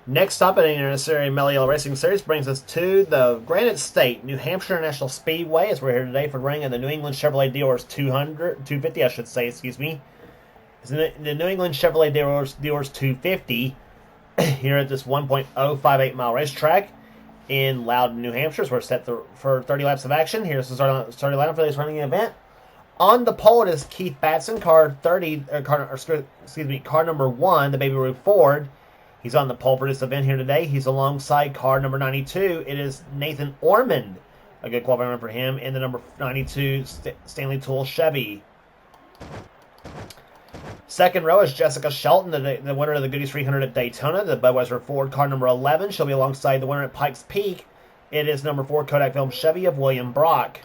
Next up in the NNSCRA Mello Racing Series brings us to the Granite State, New Hampshire National Speedway, as we're here today for the running of the New England Chevrolet Dealers 250, I should say, excuse me. It's the New England Chevrolet Dealers 250 here at this 1.058 mile racetrack in Loudon, New Hampshire. So we're set for 30 laps of action. Here's the starting lineup for this running event. On the pole, it is Keith Batson, car number 1, the Baby Ruth Ford. He's on the pole for this event here today. He's alongside car number 92. It is Nathan Ormond, a good qualifying run for him, in the number 92 Stanley Tool Chevy. Second row is Jessica Shelton, the winner of the Goodies 300 at Daytona, the Budweiser Ford car number 11. She'll be alongside the winner at Pikes Peak. It is number 4 Kodak Film Chevy of William Brock.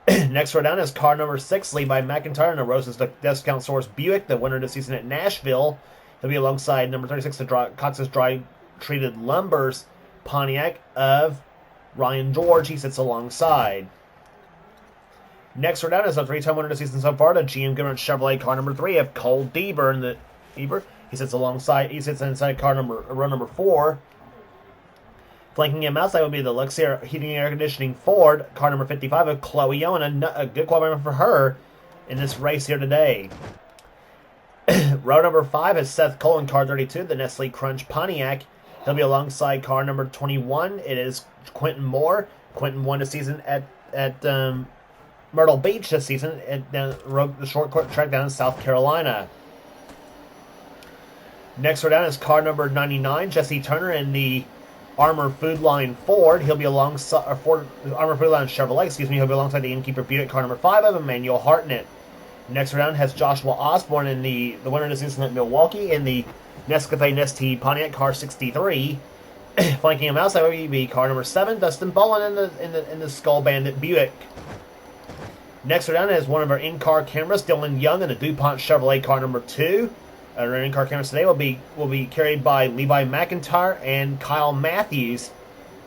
Next row down is car number 6, Levi McIntyre, in the Rose's Discount Source Buick, the winner of the season at Nashville. He'll be alongside number 36, the Cox's Dry Treated Lumbers Pontiac of Ryan George. He sits alongside. Next, we're down is a 3-time winner this season so far, the GM Goodrich Chevrolet car number 3 of Cole Deaver. He sits inside row number 4. Flanking him outside will be the Luxair Heating and Air Conditioning Ford car number 55 of Chloe Owen, a good qualifying for her in this race here today. Row number 5 is Seth Cullen, car 32, the Nestle Crunch Pontiac. He'll be alongside car number 21. It is Quentin Moore. Quentin won the season at Myrtle Beach this season at the short court track down in South Carolina. Next row down is car number 99, Jesse Turner in the Armor Food Line Ford. He'll be alongside Armor Food Line Chevrolet. He'll be alongside the Innkeeper Buick car number 5 of Emmanuel Hartnett. Next round has Joshua Osborne in the winner of this incident at Milwaukee in the Nescafe Nestea Pontiac car 63. Flanking him outside will be car number 7, Dustin Bolin in the Skull Bandit Buick. Next round is one of our in-car cameras, Dylan Young in the DuPont Chevrolet car number 2. Our in-car cameras today will be carried by Levi McIntyre and Kyle Matthews.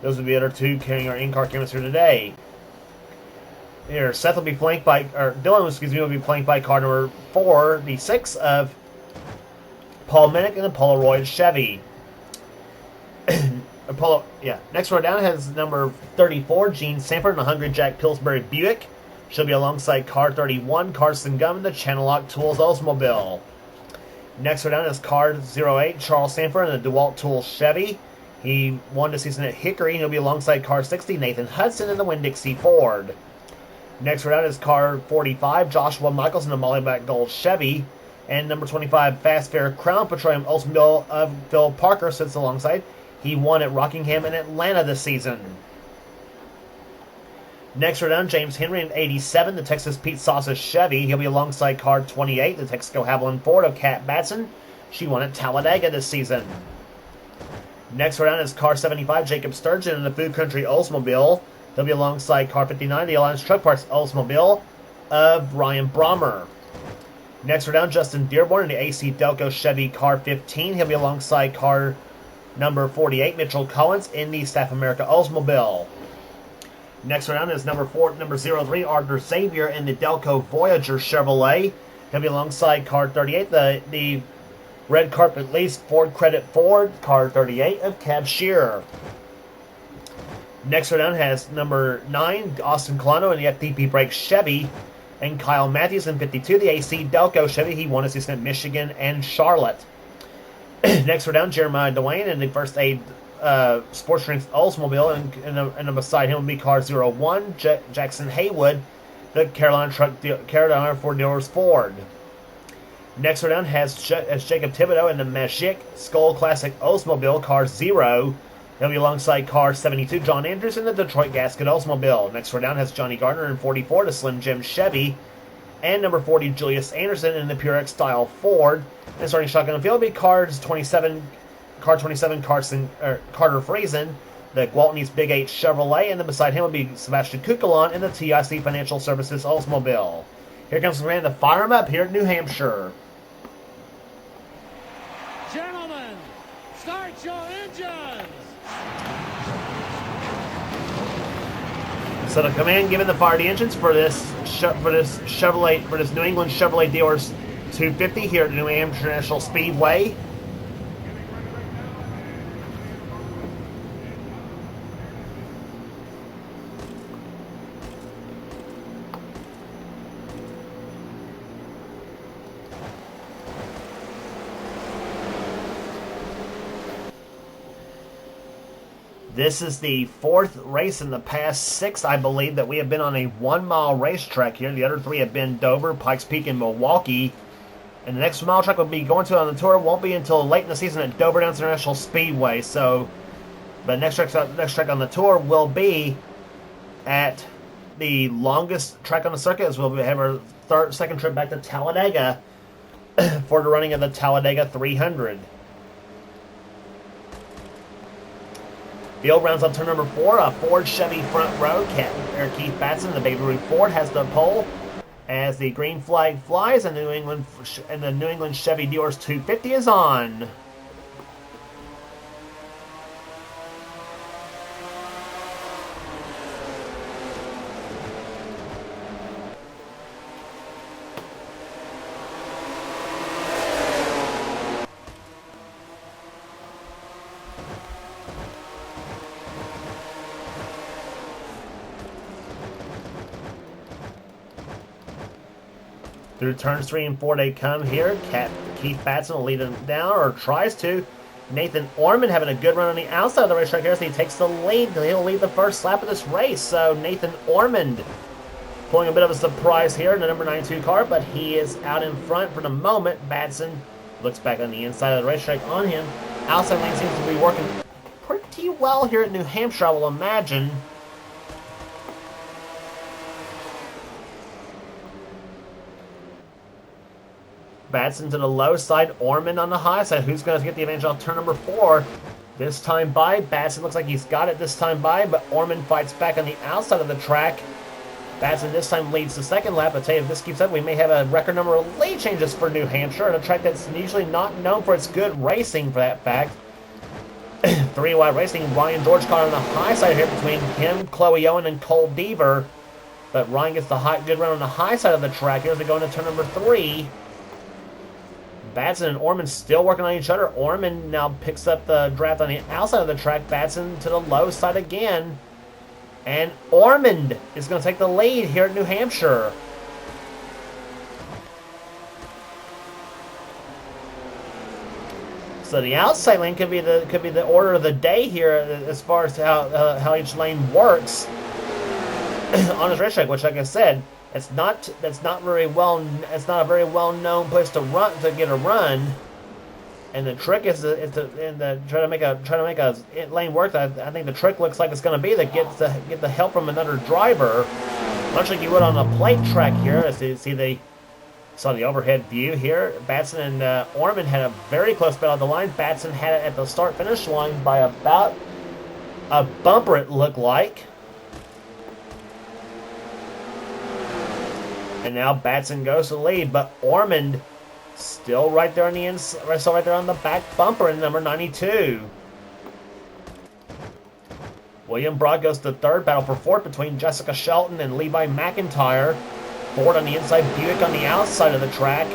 Those will be the other two carrying our in-car cameras here today. Here, Dylan will be flanked by car number 4, the 6 of Paul Minnick in the Polaroid Chevy. Next row down has number 34, Gene Sanford in the Hungry Jack Pillsbury Buick. She'll be alongside car 31, Carson Gum in the Channel Lock Tools Oldsmobile. Next row down is car 08, Charles Sanford in the DeWalt Tools Chevy. He won the season at Hickory. He'll be alongside car 60, Nathan Hudson in the Winn-Dixie Ford. Next round is car 45, Joshua Michaels in the Mollyback Gold Chevy. And number 25, Fast Fair Crown Petroleum Oldsmobile of Phil Parker sits alongside. He won at Rockingham and Atlanta this season. Next round, James Henry in 87, the Texas Pete Sausage Chevy. He'll be alongside car 28, the Texaco Haviland Ford of Kat Batson. She won at Talladega this season. Next round is car 75, Jacob Sturgeon in the Food Country Oldsmobile. He'll be alongside car 59, the Alliance Truck Parts Oldsmobile of Ryan Brommer. Next round, Justin Dearborn in the AC Delco Chevy car 15. He'll be alongside car number 48, Mitchell Collins in the Staff America Oldsmobile. Next round is number 03, Arthur Xavier in the Delco Voyager Chevrolet. He'll be alongside car 38, the Red Carpet Lease Ford Credit Ford car 38 of Cab Shearer. Next round has number 9, Austin Colano in the FTP Brakes Chevy, and Kyle Matthews in 52, the AC Delco Chevy. He won his season at Michigan and Charlotte. Next round, Jeremiah Dwayne in the First Aid Sports Drinks Oldsmobile, and beside him will be car 01, Jackson Haywood, the Carolina Ford Dealers Ford. Next round has Jacob Thibodeau in the Magic Skull Classic Oldsmobile car 0. He'll be alongside car 72, John Andrews in the Detroit Gasket Oldsmobile. Next row down has Johnny Gardner in 44, the Slim Jim Chevy. And number 40, Julius Anderson in the Purex Style Ford. And starting shotgun field will be car 27, Carter Friesen, the Gwaltney's Big 8 Chevrolet. And then beside him will be Sebastian Kukulon in the TIC Financial Services Oldsmobile. Here comes the man to fire him up here at New Hampshire. Gentlemen, start your engines! So the command given to fire the engines for this New England Chevrolet Dealers 250 here at the New Hampshire National Speedway. This is the fourth race in the past 6, I believe, that we have been on a 1-mile racetrack here. The other 3 have been Dover, Pikes Peak, and Milwaukee. And the next mile track we'll be going to on the tour won't be until late in the season at Dover Downs International Speedway. So, the next track on the tour will be at the longest track on the circuit, as we'll have our second trip back to Talladega for the running of the Talladega 300. Field rounds up turn number 4, a Ford Chevy front row. Keith Batson, the Baby Ruth Ford, has the pole as the green flag flies, and the New England Chevy Dealers 250 is on. Through turns 3 and 4 they come here. Keith Batson will lead them down, or tries to. Nathan Ormond having a good run on the outside of the racetrack here, so he takes the lead. He'll lead the first lap of this race. So Nathan Ormond pulling a bit of a surprise here in the number 92 car, but he is out in front for the moment. Batson looks back on the inside of the racetrack on him. Outside lane seems to be working pretty well here at New Hampshire, I will imagine. Batson to the low side, Ormond on the high side. Who's going to get the advantage off turn number 4? This time by, Batson looks like he's got it this time by, but Ormond fights back on the outside of the track. Batson this time leads the second lap. I tell you, if this keeps up, we may have a record number of lead changes for New Hampshire, and a track that's usually not known for its good racing, for that fact. 3 wide racing, Ryan George caught on the high side here between him, Chloe Owen, and Cole Deaver. But Ryan gets the good run on the high side of the track here as they go into turn number 3. Batson and Ormond still working on each other. Ormond now picks up the draft on the outside of the track. Batson to the low side again. And Ormond is going to take the lead here at New Hampshire. So the outside lane could be the order of the day here as far as how each lane works on this racetrack, which, like I said, it's not a very well known place to get a run, and the trick is to try to make a lane work. I think the trick looks like it's going to be to get the help from another driver, much like you would on a plate track here. As you see, saw the overhead view here. Batson and Ormond had a very close battle on the line. Batson had it at the start-finish line by about a bumper, it looked like. And now Batson goes to the lead, but Ormond still right there on the inside, still right there on the back bumper in number 92. William Broad goes to third. Battle for fourth between Jessica Shelton and Levi McIntyre. Ford on the inside, Buick on the outside of the track.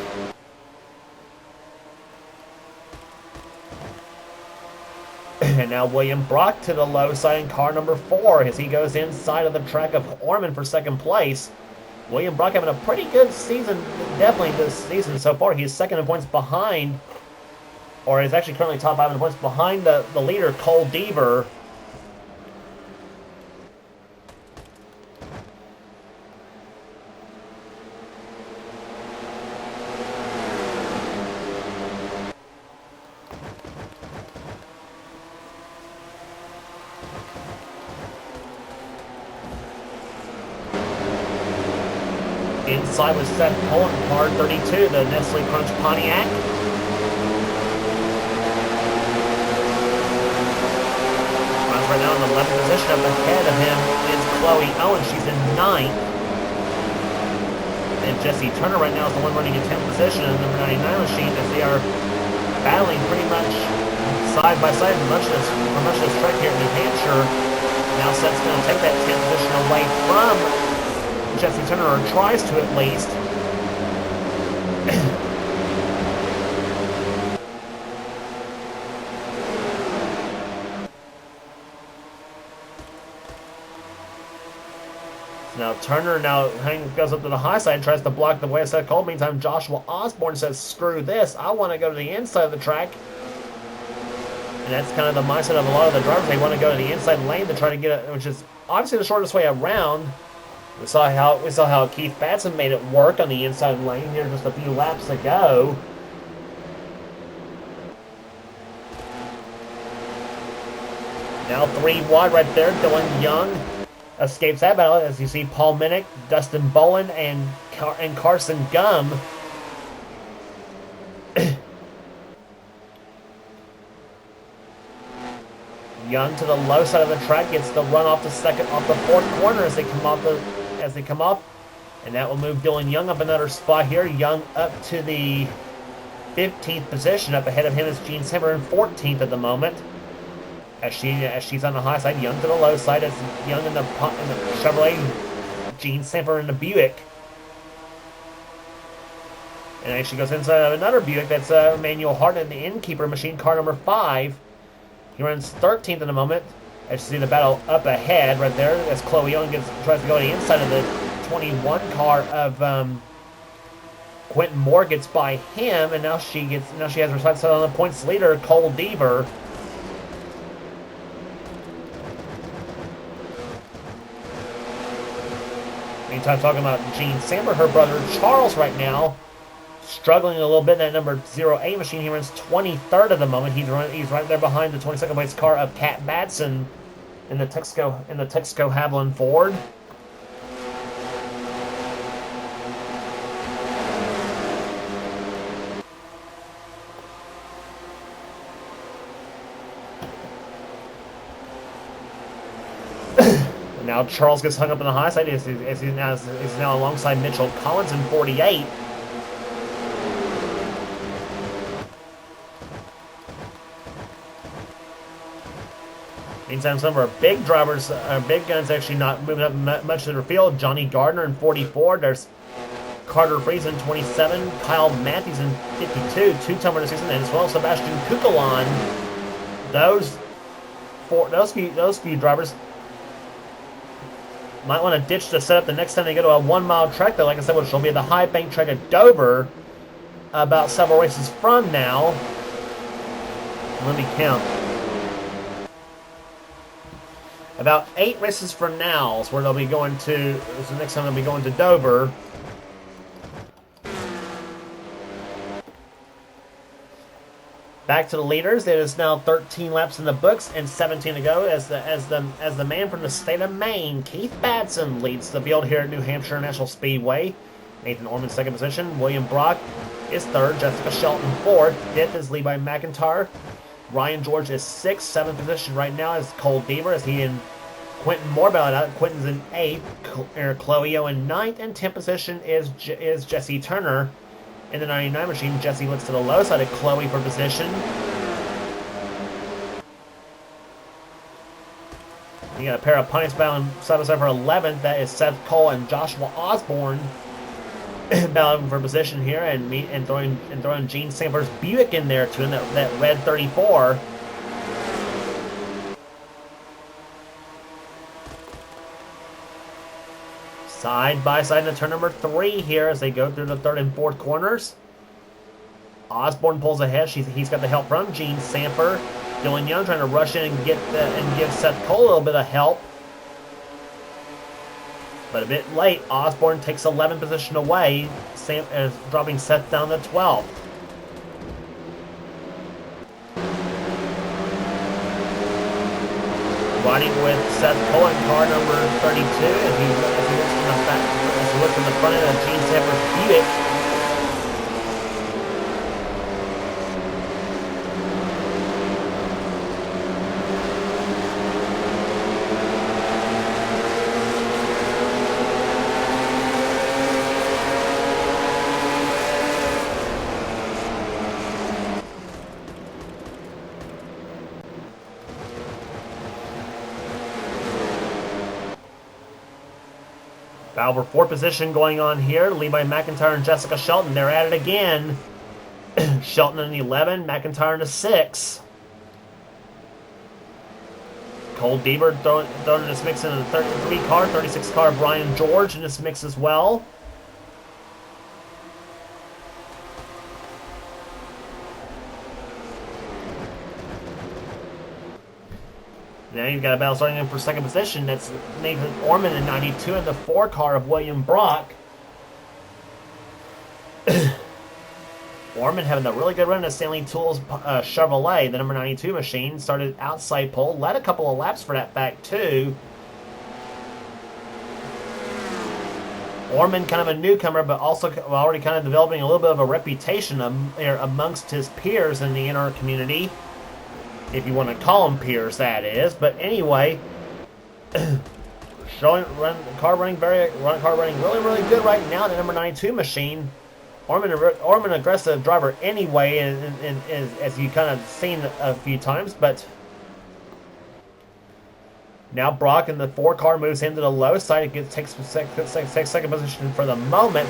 And now William Brock to the low side in car number 4 as he goes inside of the track of Ormond for second place. William Brock having a pretty good season, definitely this season so far. He's second in points behind, or is actually currently top 5 in points behind the leader, Cole Deaver. Inside was Seth Pullen, car 32, the Nestle Crunch Pontiac. Runs right now in the 11th position. Up ahead of him is Chloe Owen. She's in 9th. And Jesse Turner right now is the one running in 10th position in the number 99 machine, as they are battling pretty much side by side for much of this track here in New Hampshire. Now Seth's going to take that 10th position away from Jesse Turner, or tries to at least. Now Turner goes up to the high side and tries to block the way of Seth Cole. Meantime, Joshua Osborne says, screw this, I want to go to the inside of the track. And that's kind of the mindset of a lot of the drivers. They want to go to the inside lane to try to get it, which is obviously the shortest way around. We saw how Keith Batson made it work on the inside lane here just a few laps ago. Now 3 wide right there. Dylan Young escapes that battle as you see Paul Minnick, Dustin Bolin, and Carson Gum. Young to the low side of the track gets the run off the fourth corner as they come off, and that will move Dylan Young up another spot here. Young up to the 15th position. Up ahead of him is Gene Simmer in 14th at the moment. As she's on the high side, Young to the low side as Young in the Chevrolet, Gene Simmer in the Buick. And as she goes inside of another Buick, that's Emmanuel Hart in the Innkeeper machine car number 5. He runs 13th in the moment. As you see the battle up ahead right there, as Chloe Young tries to go to the inside of the 21 car of Quentin Moore, gets by him, and now she has her sights set on the points leader, Cole Deaver. Meantime, talking about Gene Samber, her brother Charles right now, struggling a little bit in that number 08 machine. He runs 23rd at the moment. He's right there behind the 22nd place car of Cat Batson in the Texaco Haviland Ford. Now Charles gets hung up on the high side as he's now alongside Mitchell Collins in 48. Meantime, some of our big drivers, our big guns, actually not moving up much to their field. Johnny Gardner in 44. There's Carter Freeze in 27. Kyle Matthews in 52. Two-time winner season, and as well Sebastian Kukulon. Those few drivers might want to ditch the setup the next time they go to a 1 mile track, though, like I said, which will be the High Bank track at Dover about several races from now. Let me count. About 8 races from now is where they'll be going to. Is the next time they'll be going to Dover. Back to the leaders. It is now 13 laps in the books and 17 to go as the man from the state of Maine, Keith Batson, leads the field here at New Hampshire International Speedway. Nathan Orman second position. William Brock is third. Jessica Shelton fourth. Fifth is Levi McIntyre. Ryan George is 6th. 7th position right now is Cole Deaver as he and Quentin Moore battle out. Quentin's in 8th. Chloe O in 9th. And 10th position is Jesse Turner. In the 99 machine, Jesse looks to the low side of Chloe for position. You got a pair of punts battling side by side for 11th. That is Seth Cole and Joshua Osborne battling for position here, and throwing Gene Samper's Buick in there too, in that red 34. Side by side in the turn number 3 here as they go through the 3rd and 4th corners. Osborne pulls ahead. He's got the help from Gene Samper. Dylan Young trying to rush in and give Seth Cole a little bit of help. But a bit late, Osborne takes 11th position away, dropping Seth down to 12th. Riding with Seth Cole in car number 32 as he looks from the front end of Gene Samper's Buick. Battle for 4th position going on here. Levi McIntyre and Jessica Shelton. They're at it again. Shelton in 11, McIntyre in 6. Cole Deaver throwing in this mix in the 33 car, 36 car, Brian George in this mix as well. Now you've got a battle starting in for second position. That's Nathan Orman in 92 in the 4 car of William Brock. Orman having a really good run at Stanley Tools Chevrolet, the number 92 machine. Started outside pole, led a couple of laps for that fact too. Orman kind of a newcomer, but also already kind of developing a little bit of a reputation amongst his peers in the NR community. If you want to call them peers, that is. But anyway, car running really, really good right now. The number 92 machine. Orman aggressive driver anyway, and as you kind of seen a few times. But now Brock in the 4 car moves into the low side. It takes second position for the moment.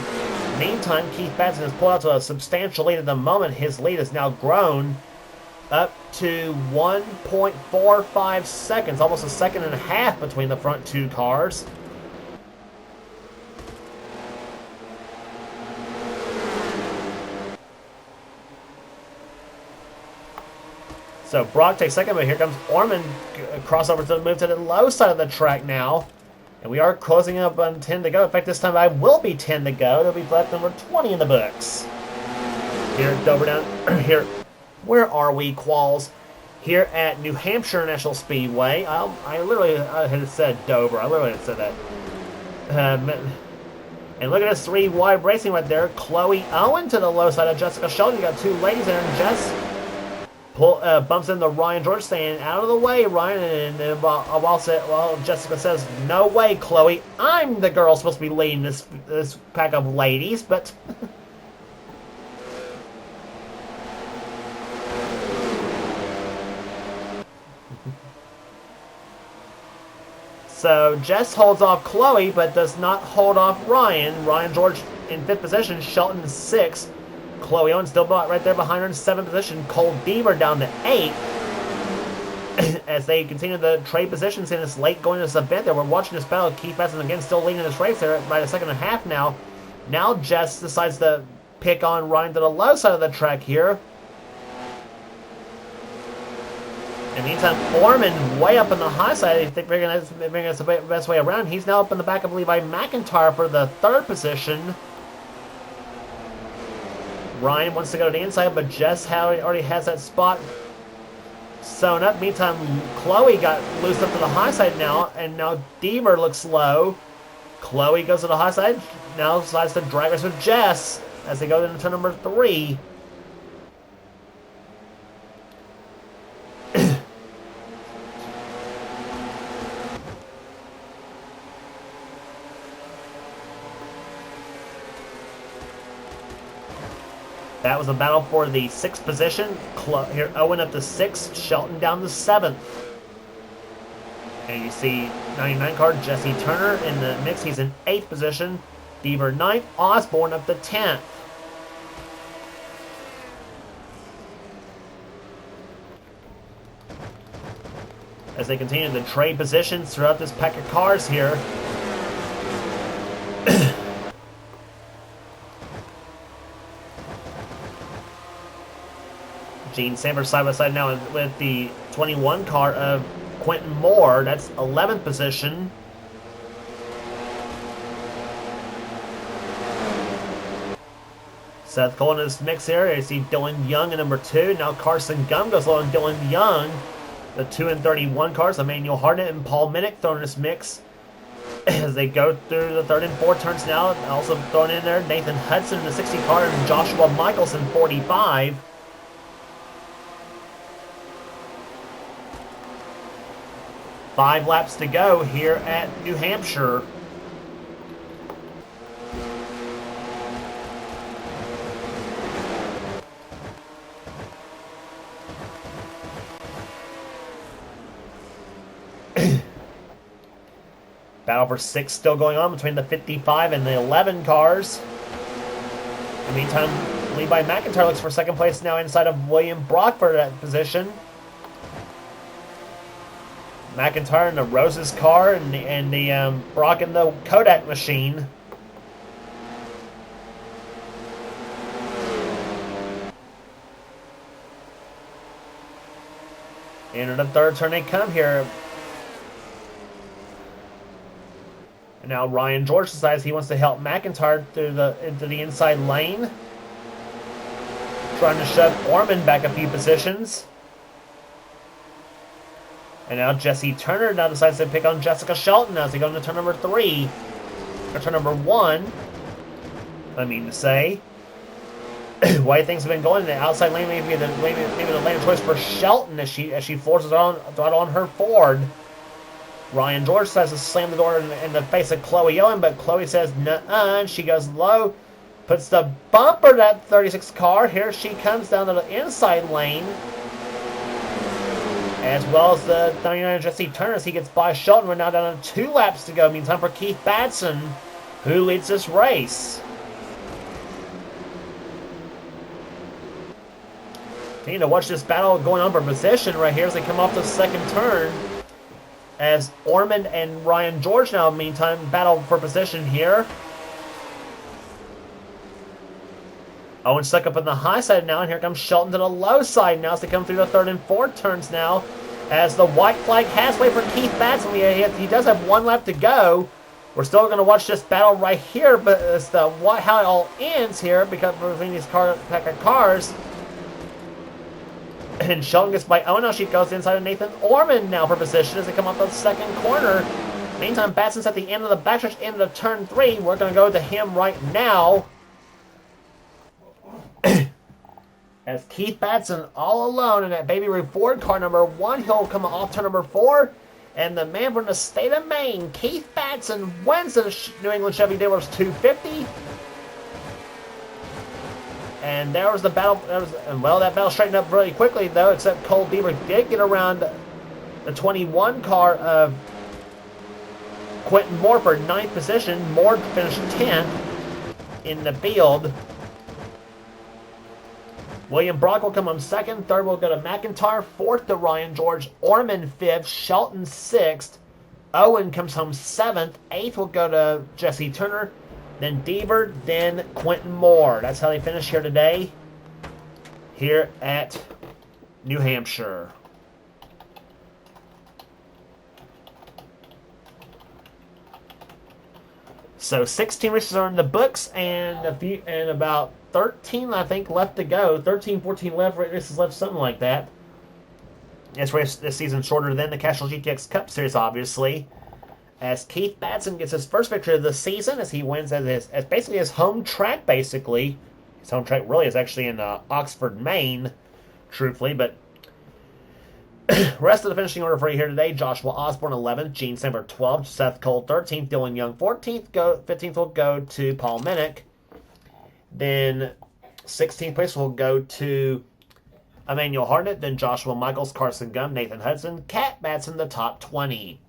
Meantime, Keith Batson has pulled out to a substantial lead at the moment. His lead has now grown up to 1.45 seconds, almost a second and a half between the front 2 cars. So Brock takes second, but here comes Orman crossover to move to the low side of the track now. And we are closing up on 10 to go. In fact, this time I will be 10 to go. There'll be lap number 20 in the books. Here at Dover down here. Where are we, Qualls? Here at New Hampshire International Speedway. I had said Dover. I literally had said that. And look at this 3 wide racing right there. Chloe Owen to the low side of Jessica Sheldon. You got 2 ladies there, and Jess bumps into Ryan George, saying, "Out of the way, Ryan." And while Jessica says, "No way, Chloe. I'm the girl supposed to be leading this pack of ladies." But so Jess holds off Chloe, but does not hold off Ryan. Ryan George in 5th position, Shelton in 6th. Chloe Owen still right there behind her in 7th position. Cole Deaver down to 8th. As they continue the trade positions in this late going to this event there. We're watching this battle. Keith Batson again still leading this race there by a second and a half now. Now Jess decides to pick on Ryan to the low side of the track here. In the meantime, Orman way up in the high side. I think that's the best way around. He's now up in the back of Levi McIntyre for the 3rd position. Ryan wants to go to the inside, but Jess already has that spot sewn up. Meantime, Chloe got loose up to the high side now, and now Deaver looks low. Chloe goes to the high side, now decides to drag us with Jess as they go into turn number 3. That was a battle for the 6th position. Here, Owen up to 6th, Shelton down to 7th. And you see 99 car Jesse Turner in the mix. He's in 8th position. Deaver 9th. Osborne up to 10th. As they continue to trade positions throughout this pack of cars here. Gene Sanders side by side now with the 21 car of Quentin Moore. That's 11th position. Seth Cole in his mix here. You see Dylan Young in number 2. Now Carson Gum goes low on Dylan Young. The 2 and 31 cars, Emmanuel Harnett and Paul Minnick thrown in this mix as they go through the 3rd and 4th turns now. Also thrown in there Nathan Hudson in the 60 car and Joshua Michelson 45. Five laps to go here at New Hampshire. Battle for 6 still going on between the 55 and the 11 cars. In the meantime, Levi McIntyre looks for 2nd place now inside of William Brock for that position. McIntyre in the Roses car and the Brock in the Kodak machine. Into the 3rd turn they come here. And now Ryan George decides he wants to help McIntyre into the inside lane. Trying to shove Orman back a few positions. And now Jesse Turner now decides to pick on Jessica Shelton as they go into turn number 3. Or turn number 1. I mean to say. Why things have been going in the outside lane, maybe the lane of choice for Shelton as she forces on her Ford. Ryan George decides to slam the door in the face of Chloe Owen, but Chloe says nuh-uh, and she goes low, puts the bumper to that 36 car. Here she comes down to the inside lane, as well as the 99 Jesse Turner as he gets by Shelton. We're now down to 2 laps to go. Meantime for Keith Batson, who leads this race. You need to watch this battle going on for position right here as they come off the second turn. As Ormond and Ryan George now, meantime, battle for position here. Owen stuck up on the high side now, and here comes Shelton to the low side now as they come through the third and fourth turns now. As the white flag has way for Keith Batson. He does have 1 lap to go. We're still going to watch this battle right here, but it's how it all ends here because between these pack of cars. And Shelton gets by Owen. Now she goes inside of Nathan Orman now for position as they come up the second corner. Meantime, Batson's at the end of the backstretch, end of turn 3. We're going to go to him right now. As Keith Batson all alone in that Baby Ruth Ford car number 1. He'll come off turn number 4. And the man from the state of Maine, Keith Batson, wins the New England Chevy Dealers 250. And there was the battle. That battle straightened up really quickly, though, except Cole Bieber did get around the 21 car of Quentin Moore for 9th position. Moore finished 10th in the field. William Brock will come on 2nd. 3rd will go to McIntyre. 4th to Ryan George. Orman 5th. Shelton 6th. Owen comes home 7th. 8th will go to Jesse Turner. Then Deaver, then Quentin Moore. That's how they finish here today, here at New Hampshire. So 16 races are in the books, and about 13, I think, left to go. 13, 14 races left, something like that. This season shorter than the Cashel GTX Cup Series, obviously. As Keith Batson gets his first victory of the season as he wins as basically his home track, basically. His home track really is actually in Oxford, Maine, truthfully. But rest of the finishing order for you here today: Joshua Osborne 11th, Gene Samber 12th, Seth Cole 13th, Dylan Young 14th, 15th will go to Paul Minnick. Then 16th place will go to Emmanuel Harnett, then Joshua Michaels, Carson Gum, Nathan Hudson, Cat Batson, the top 20.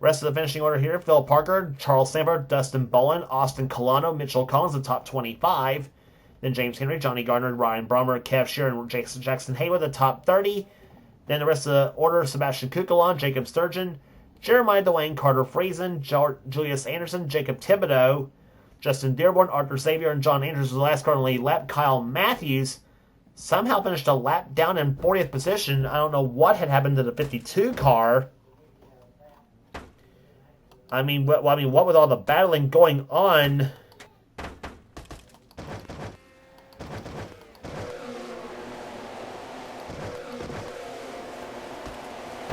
Rest of the finishing order here: Phil Parker, Charles Samber, Dustin Bowen, Austin Colano, Mitchell Collins, the top 25. Then James Henry, Johnny Gardner, Ryan Brummer, Kev Shearer, and Jackson Hayward, the top 30. Then the rest of the order: Sebastian Kukulon, Jacob Sturgeon, Jeremiah Dwayne, Carter Friesen, Julius Anderson, Jacob Thibodeau, Justin Dearborn, Arthur Xavier, and John Andrews was the last car in the lead lap. Kyle Matthews somehow finished a lap down in 40th position. I don't know what had happened to the 52 car. I mean, what with all the battling going on?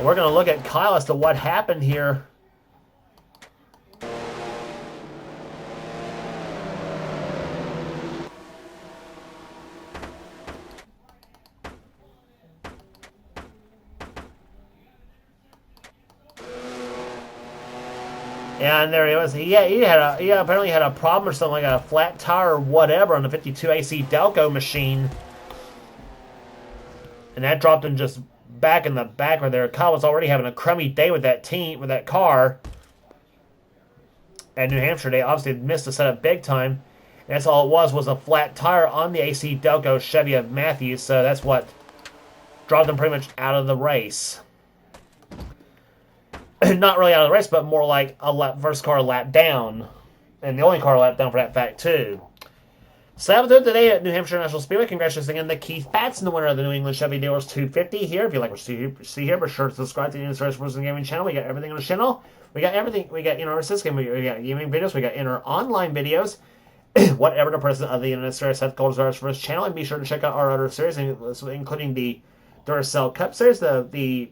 We're going to look at Kyle as to what happened here. Yeah, and there he was. He apparently had a problem or something, like a flat tire or whatever on the 52 AC Delco machine. And that dropped him just back in the back right there. Kyle was already having a crummy day with that car. At New Hampshire, they obviously missed the setup big time. And that's all it was a flat tire on the AC Delco Chevy of Matthews. So that's what dropped him pretty much out of the race. Not really out of the race, but more like first car lap down. And the only car lap down for that fact, too. So that was it today at New Hampshire National Speedway. Congratulations again to Keith Batson, the winner of the New England Chevy Dealers 250 here. If you like what you see here, be sure to subscribe to the NNSCRA Sports and Gaming channel. We got everything on the channel. We got everything. We got our system. We got gaming videos. We got our online videos. Whatever the president of the NNSCRA headquarters are for this channel, and be sure to check out our other series, including the Duracell Cup series, the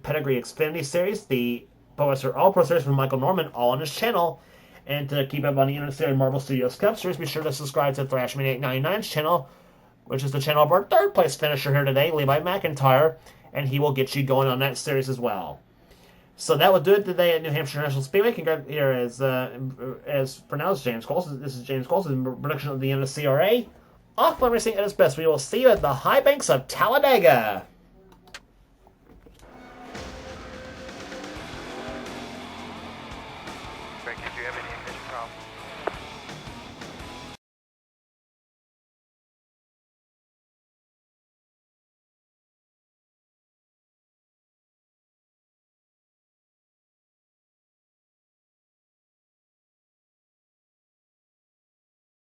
Pedigree Xfinity series, the All Pro series from Michael Norman, all on this channel. And to keep up on the NNSCRA Marvel Studios Cup series, be sure to subscribe to Thrashman899's channel, which is the channel of our third place finisher here today, Levi McIntyre, and he will get you going on that series as well. So that will do it today at New Hampshire National Speedway. Congrats here as for now, this is James Coles. This is James Coles, the production of the NNSCRA. Off-Line Racing at its best. We will see you at the high banks of Talladega.